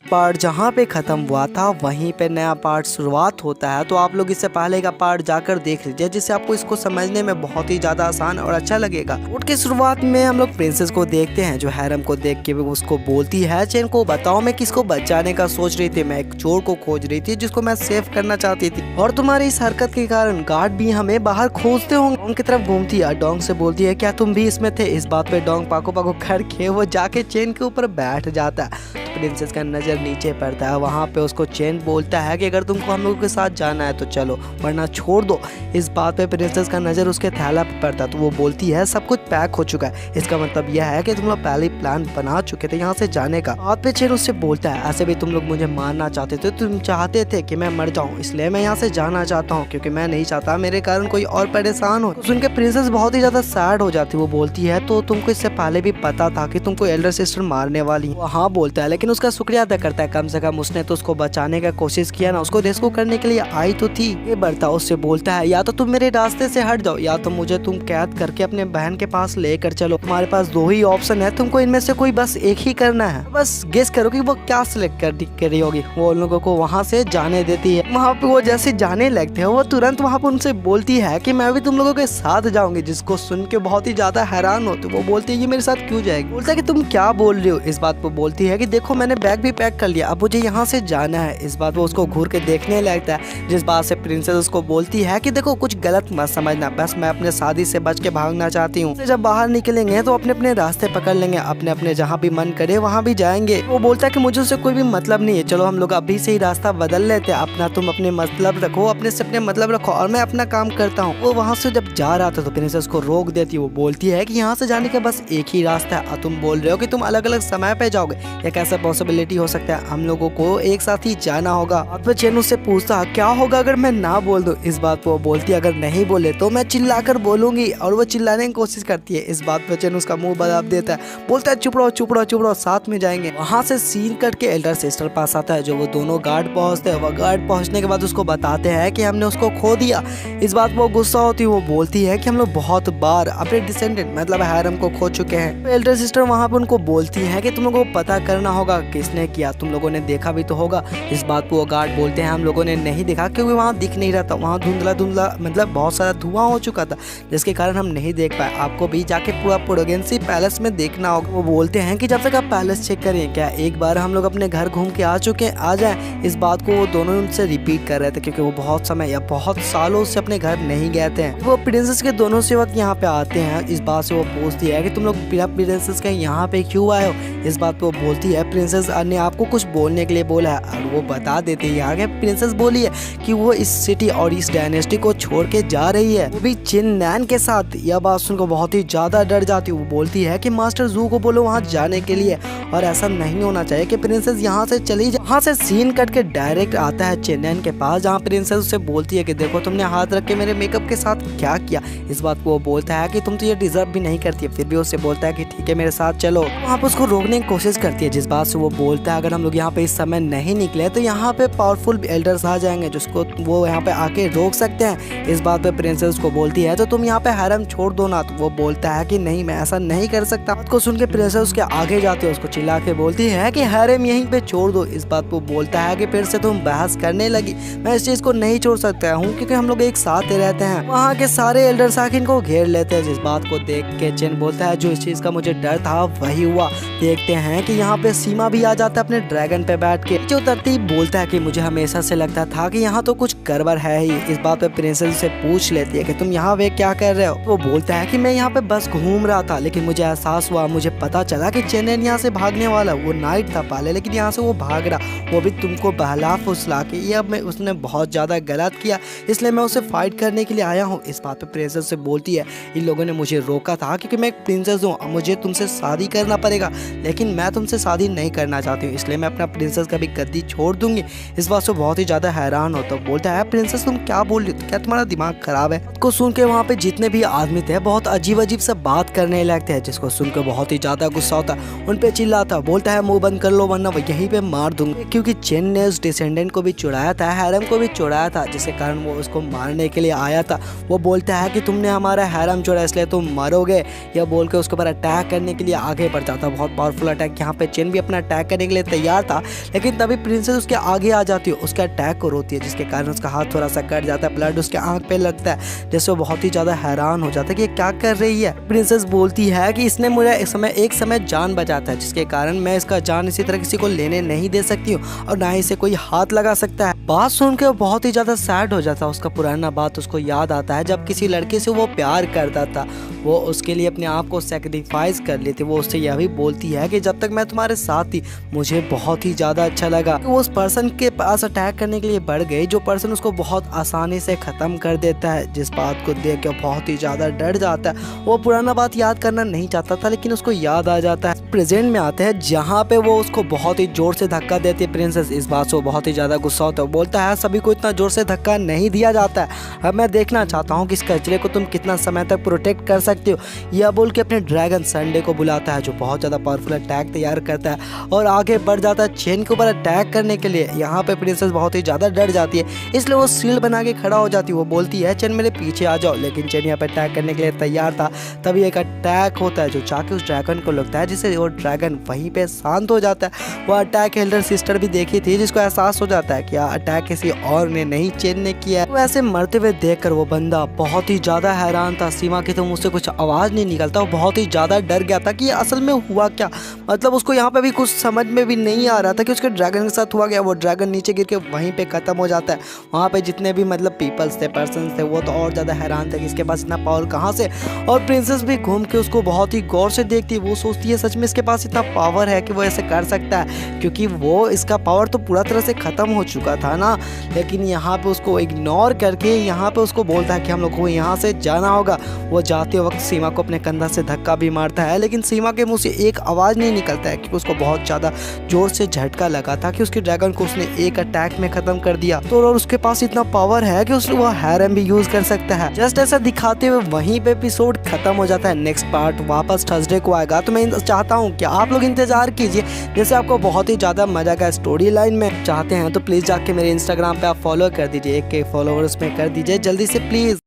Part जहाँ पे ख़त्म हुआ था वहीं पे नया पार्ट शुरुआत होता है। तो आप लोग इससे पहले का पार्ट जाकर देख लीजिए, जिससे आपको इसको समझने में बहुत ही ज़्यादा आसान और अच्छा लगेगा। उठ के शुरुआत में हम लोग प्रिंसेस को देखते हैं, जो हैरम को देख के उसको बोलती है, चेन को बताओ मैं किसको बचाने का सोच रही थी, मैं एक चोर को खोज रही थी जिसको मैं सेव करना चाहती थी, और तुम्हारी इस हरकत के कारण गार्ड भी हमें बाहर खोजते होंगे। उनकी तरफ घूमती है, डोंग से बोलती है क्या तुम भी इसमें थे। इस बात पे डोंग पाको पाको करके वो जाके चेन के ऊपर बैठ जाता है। प्रिंसेस का नज़र नीचे पड़ता है, वहाँ पे उसको चेन बोलता है कि अगर तुमको हम लोगों के साथ जाना है तो चलो, वरना छोड़ दो। इस बात पे प्रिंसेस का नज़र उसके थैला पे पड़ता है, तो वो बोलती है सब कुछ पैक हो चुका है। इसका मतलब यह है कि तुम लोग पहले प्लान बना चुके थे यहाँ से जाने का। बात पे चेन उससे बोलता है ऐसे भी तुम लोग मुझे मारना चाहते थे, तुम चाहते थे कि मैं मर जाऊँ, इसलिए मैं यहाँ से जाना चाहता हूँ, क्योंकि मैं नहीं चाहता मेरे कारण कोई और परेशान हो। सुन के प्रिंसेस बहुत ही ज़्यादा सैड हो जाती है। वो बोलती है तो तुमको इससे पहले भी पता था कि तुमको एल्डर सिस्टर मारने वाली। वो हाँ बोलता है, लेकिन उसका शुक्रिया अदा करता है, कम से कम उसने तो उसको बचाने का कोशिश किया ना, उसको रेस्क्यू करने के लिए आई तो थी। ये बढ़ता उससे बोलता है या तो तुम मेरे रास्ते से हट जाओ, या तो मुझे तुम कैद करके अपने बहन के पास लेकर चलो। तुम्हारे पास दो ही ऑप्शन है, तुमको इनमें से कोई बस एक ही करना है। बस गेस करो कि वो क्या सिलेक्ट कर रही होगी। वो उन लोगों को वहाँ से जाने देती है। वहाँ पे वो जैसे जाने लगते हैं, वो तुरंत वहाँ पे उनसे बोलती है कि मैं भी तुम लोगों के साथ जाऊंगी, जिसको सुन के बहुत ही ज्यादा हैरान होते। वो बोलती है ये मेरे साथ क्यों जाएगी। बोलता है कि तुम क्या बोल रही हो। इस बात पर बोलती है कि देखो मैंने बैग भी पैक कर लिया, अब मुझे यहाँ से जाना है। इस बात वो उसको घूर के देखने लगता है, जिस बात से प्रिंसेस उसको बोलती है कि देखो कुछ गलत मत समझना, बस मैं अपने शादी से बच के भागना चाहती हूँ। जब बाहर निकलेंगे तो अपने अपने रास्ते पकड़ लेंगे, अपने अपने जहाँ भी मन करे वहाँ भी जाएंगे। वो बोलता है कि मुझे उससे कोई भी मतलब नहीं है, चलो हम लोग अभी से ही रास्ता बदल लेते हैं, अपना तुम अपने मतलब रखो, अपने से अपने मतलब रखो, और मैं अपना काम करता हूँ। वो वहाँ से जब जा रहा था तो प्रिंसेस को रोक देती है। वो बोलती है कि यहाँ से जाने का बस एक ही रास्ता है, और तुम बोल रहे हो कि तुम अलग अलग समय पे जाओगे, या कैसा पॉसिबिलिटी हो सकता है, हम लोगों को एक साथ ही जाना होगा। और चेन उससे पूछता क्या होगा अगर मैं ना बोल दूं। इस बात पे वो बोलती है अगर नहीं बोले तो मैं चिल्लाकर बोलूंगी, और वो चिल्लाने की कोशिश करती है। इस बात पे चेन उसका मुंह बदल देता है, बोलता है चुप रहो चुप रहो चुप रहो, साथ में जाएंगे। वहाँ से सीन कट के एल्डर सिस्टर पास आता है, जो वो दोनों गार्ड पहुँचते हैं। वो गार्ड पहुँचने के बाद उसको बताते हैं कि हमने उसको खो दिया। इस बात पर वो गुस्सा होती है, वो बोलती है कि हम लोग बहुत बार अपने डिसेंडेंट मतलब हैरम को खो चुके हैं। तो एल्डर सिस्टर वहाँ पे उनको बोलती है कि तुम लोगों को पता करना होगा किसने किया, तुम लोगों ने देखा भी तो होगा। इस बात पे वो गार्ड बोलते हैं हम लोगों ने नहीं देखा, क्योंकि वहाँ दिख नहीं रहा था, वहाँ धुंधला धुंधला मतलब बहुत सारा धुआं हो चुका था, जिसके कारण हम नहीं देख पाए। आपको भी जाके पूरा पुरोगेंसी पैलेस में देखना होगा। वो बोलते हैं कि जब तक आप पैलेस चेक करें, क्या एक बार हम लोग अपने घर घूम के आ चुके हैं, आ जाए। इस बात को वो दोनों उनसे रिपीट कर रहे थे, क्योंकि वो बहुत समय या बहुत सालों से अपने घर नहीं गए थे। वो प्रिंसेस के दोनों सेवक यहाँ पे आते हैं। इस बात से वो पूछती है कि तुम लोग बिना प्रिंसेस के यहाँ पे क्यों आए हो। इस बात पे वो बोलती है प्रिंसेस ने आपको कुछ बोलने के लिए बोला है, और वो बता देते हैं आगे। प्रिंसेस बोली है कि वो इस सिटी और इस डायनेस्टी को छोड़ के जा रही है, वो भी चिन नैन के साथ। यह बात सुनकर बहुत ही ज्यादा डर जाती है। वो बोलती है कि मास्टर जू को बोलो वहाँ जाने के लिए, और ऐसा नहीं होना चाहिए कि प्रिंसेस यहाँ से चली जाए। वहाँ से सीन कट के डायरेक्ट आता है चिन नैन के पास, जहाँ प्रिंसेस उससे बोलती है कि देखो तुमने हाथ रख के मेरे मेकअप के साथ क्या किया। इस बात को वो बोलता है कि तुम तो ये डिजर्व भी नहीं करती है, फिर भी उससे बोलता है कि ठीक है मेरे साथ चलो। वहाँ पे उसको रोकने की कोशिश करती है, जिस बात से वो बोलता है अगर हम लोग यहाँ पे इस समय नहीं निकले तो यहाँ पे पावरफुल एल्डर्स आ जाएंगे, जिसको वो यहाँ पे आके रोक सकते हैं। इस बात पे प्रिंसेस को बोलती है तो तुम यहाँ पे हैरम छोड़ दो ना। तो वो बोलता है कि नहीं मैं ऐसा नहीं कर सकता। बात को सुन के प्रिंसेस उसके आगे जाती है, उसको चिल्ला के बोलती है कि हैरम यहीं पे छोड़ दो। इस बात को बोलता है कि फिर से तुम बहस करने लगी, मैं इस चीज को नहीं छोड़ सकता हूँ, क्योंकि हम लोग एक साथ रहते हैं। वहाँ के सारे एल्डर्स आके इनको घेर लेते हैं। जिस बात को देख के चेन बोलता है जो इस चीज का मुझे डर था वही हुआ। देखते हैं कि यहाँ पे सीमा भी आ जाता है अपने ड्रैगन पे बैठ के। जो तरतीब बोलता है कि मुझे हमेशा से लगता था कि यहाँ तो कुछ गड़बड़ है ही। इस बात पे प्रिंसेस से पूछ लेती है कि तुम यहाँ वे क्या कर रहे हो। वो बोलता है कि मैं यहाँ पे बस घूम रहा था, लेकिन मुझे एहसास हुआ, मुझे पता चला कि चेन्नई यहाँ से भागने वाला। वो नाइट था पहले, लेकिन यहाँ से वो भाग रहा, वो भी तुमको बहला फुसला के। ये अब मैं उसने बहुत ज्यादा गलत किया, इसलिए मैं उसे फाइट करने के लिए आया हूँ। इस बात पे प्रिंसेस से बोलती है इन लोगों ने मुझे रोका था क्योंकि मैं एक प्रिंसेस हूँ, मुझे तुमसे शादी करना पड़ेगा, लेकिन मैं तुमसे शादी नहीं करना चाहती हूँ, इसलिए मैं अपना प्रिंसेस का भी गद्दी छोड़ दूंगी। इस बात से बहुत ही ज्यादा हैरान होता है। बोलता है प्रिंसेस तुम क्या बोल रही हो, क्या तुम्हारा दिमाग खराब है। को सुन के वहाँ पे जितने भी आदमी थे बहुत अजीब अजीब से बात करने लगते हैं, जिसको सुनकर बहुत ही ज्यादा गुस्सा होता है, उन पे चिल्लाता। बोलता है मुंह बंद कर लो वरना वो यहीं पे मार दूंगा, क्योंकि चेन ने उस डिसेंडेंट को भी चुराया था, हैरम को भी चुराया था, जिसके कारण वो उसको मारने के लिए आया था। वो बोलता है कि तुमने हमारा हैरम चुराया इसलिए तुम मरोगे। यह बोल के उसके ऊपर अटैक करने के लिए आगे बढ़ जाता है। बहुत पावरफुल अटैक। यहाँ पे चेन भी अपना ड्रैगन अटैक करने के लिए तैयार था, लेकिन तभी प्रिंसेस उसके आगे आ जाती है, उसके अटैक को रोकती है, जिसके कारण उसका हाथ थोड़ा सा कट जाता है, ब्लड उसके आंख पे लगता है, जिससे वो बहुत ही ज़्यादा हैरान हो जाता है कि ये क्या कर रही है। प्रिंसेस बोलती है कि इसने मुझे एक समय जान बचाता है, जिसके कारण मैं इसका जान इसी तरह किसी को लेने नहीं दे सकती हूँ और ना ही इसे कोई हाथ लगा सकता है। बात सुन के वो बहुत ही ज़्यादा सैड हो जाता है, उसका पुराना बात उसको याद आता है जब किसी लड़के से वो प्यार करता था, वो उसके लिए अपने आप को सेक्रीफाइस कर लेती। वो उससे यह भी बोलती है कि जब तक मैं तुम्हारे साथ थी मुझे बहुत ही ज़्यादा अच्छा लगा। वो उस पर्सन के पास अटैक करने के लिए बढ़ गई, जो पर्सन उसको बहुत आसानी से ख़त्म कर देता है, जिस बात को देख के बहुत ही ज़्यादा डर जाता है। वो पुराना बात याद करना नहीं चाहता था, लेकिन उसको याद आ जाता है। प्रेजेंट में आते हैं जहाँ पे वो उसको बहुत ही जोर से धक्का देती है प्रिंसेस। इस बात से वो बहुत ही ज़्यादा गुस्सा होता है, बोलता है सभी को इतना जोर से धक्का नहीं दिया जाता है, अब मैं देखना चाहता हूँ कि इस कचरे को तुम कितना समय तक प्रोटेक्ट कर सकते हो। यह बोल के अपने ड्रैगन संडे को बुलाता है, जो बहुत ज़्यादा पावरफुल अटैक तैयार करता है और आगे बढ़ जाता है चेन के ऊपर अटैक करने के लिए। यहाँ पे प्रिंसेस बहुत ही ज़्यादा डर जाती है, इसलिए वो शील्ड बना के खड़ा हो जाती है। वो बोलती है चेन मेरे पीछे आ जाओ, लेकिन चेन यहाँ पे अटैक करने के लिए तैयार था। तभी एक अटैक होता है जो जाके उस ड्रैगन को लगता है, जिससे वो ड्रैगन वहीं पे शांत हो जाता है। वो अटैक एल्डर सिस्टर भी देखी थी, जिसको एहसास हो जाता है कि अटैक किसी और ने नहीं चेन ने किया है। वो ऐसे मरते हुए देखकर वो बंदा बहुत ही ज़्यादा हैरान था। सीमा की तो मुँह से कुछ आवाज़ नहीं निकलता, वो बहुत ही ज़्यादा डर गया था कि असल में हुआ क्या। मतलब उसको यहाँ पे भी कुछ समझ में भी नहीं आ रहा था कि उसके ड्रैगन के साथ हुआ गया। वो ड्रैगन नीचे गिर के वहीं पे ख़त्म हो जाता है। वहाँ पे जितने भी मतलब पीपल्स थे, पर्सन थे, वो तो और ज़्यादा हैरान थे कि इसके पास इतना पावर कहाँ से। और प्रिंसेस भी घूम के उसको बहुत ही गौर से देखती है। वो सोचती है सच में इसके पास इतना पावर है कि वो ऐसे कर सकता है, क्योंकि वो इसका पावर तो पूरा तरह से ख़त्म हो चुका था ना। लेकिन यहाँ पे उसको इग्नोर करके यहाँ पे उसको बोलता है कि हम लोग को यहाँ से जाना होगा। वो जाते वक्त सीमा को अपने कंधा से धक्का भी मारता है, लेकिन सीमा के मुंह से एक आवाज़ नहीं निकलता है, क्योंकि उसको बहुत ज़्यादा जोर से झटका लगा था कि उसके ड्रैगन को उसने एक अटैक में ख़त्म कर दिया। तो और उसके पास इतना पावर है कि उसने वो हैरम भी यूज़ कर सकता है। जस्ट ऐसा दिखाते हुए वहीं पे एपिसोड खत्म हो जाता है। नेक्स्ट पार्ट वापस थर्सडे को आएगा, तो मैं चाहता हूँ कि आप लोग इंतजार कीजिए। जैसे आपको बहुत ही ज़्यादा मजा का स्टोरी लाइन में चाहते हैं तो प्लीज़ जाके मेरे इंस्टाग्राम पे आप फॉलो कर दीजिए, 1K फॉलोवर्स में कर दीजिए जल्दी से प्लीज़।